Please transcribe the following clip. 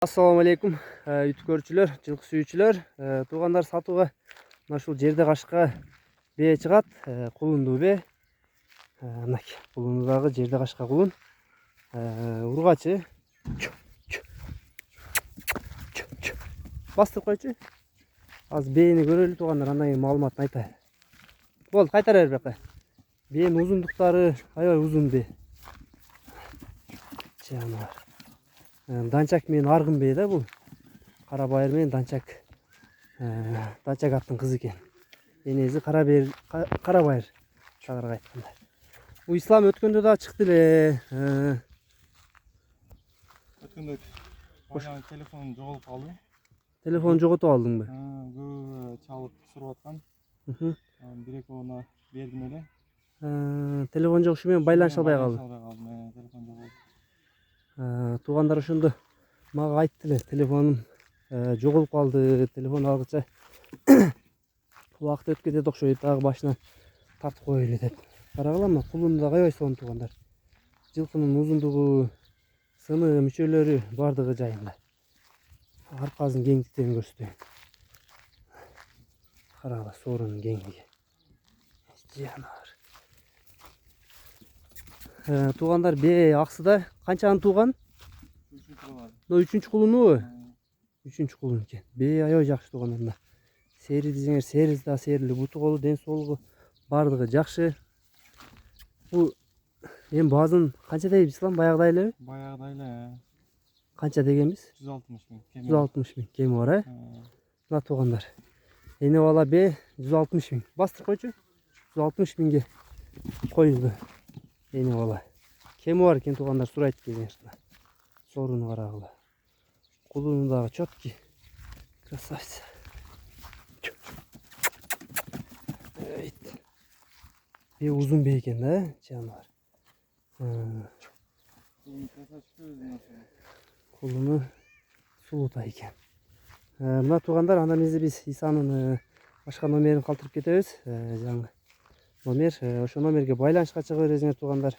Assalamu alaikum YouTube көрүүчүлөр, жылкы сүйүүчүлөр. Туугандар сатууга мына ушул жерде кашка бээ чыгат, кулундуу бээ. Мынакей кулундагы жерде кашка кулун. Ургачы. Бастырып койчу. Азыр бээни көрөлү туугандар, андан кийин маалыматын айтайын. Болду, кайтара бер бияка. Бээнин узундуктары аябай узун бээ. Жанагар. Данчак менен аргын бээ да бул. Кара байыр менен данчак. Данчак аттын кызы экен. Энеси кара байыр. Шагырга айтканда. Бул ислам өткөндө да чыкты эле. Өткөндө баягы телефон жоголуп калды. Телефон жоготуп алдыңбы? Көбү чалып сурап аткан. Бир экөөүнө бердим эле. Телефон жок, ушу менен байланыша албай калды. Телефон жоголуп. Туугандар ошондо мага айтты эле, телефонум жоголуп калды, телефон алгыча убакыт өтүп кетет окшойт, дагы башына тартып коелу деп. Карагыла, мына кулунду да аябай сонун туугандар. Жылкынын узундугу, сыны, мүчөлөрү бардыгы жайында. Аркасынын кеңдиктерин көрсөтөйүн. Карагыла, соорунун кеңдиги. Жанагар. Туугандар, бээ аксыда канчанын тууган? 3-чү кулунубу? 3-чү кулун экен. Бээ аябай жакшы туугандар. Мына сери десеңер, сериси да серилүү, буту колу, ден соолугу бардыгы жакшы. Бул эми баазын канча дейбиз ислам? Баягыдай элеби? Баягыдай эле. Канча дегенбиз? 160 миң. 160 миң кеми бар, Мына туугандар. Эне бала бээ 160 миң. Бастырып койчу. 160 миңге коюлду. Эне бала. Кеми бар экен туугандар, сурайт келиңер. Сооруну карагыла. Кулуну дагы чоткий. Красавица. Бээ узун бээ экен да, жанагар. Кулуну сулуутай экен. Мына туугандар, андан эмесе биз Исанын башка номерин калтырып кетебиз. Жаңы номер, ошо номерге байланышка чыга бересиңер туугандар.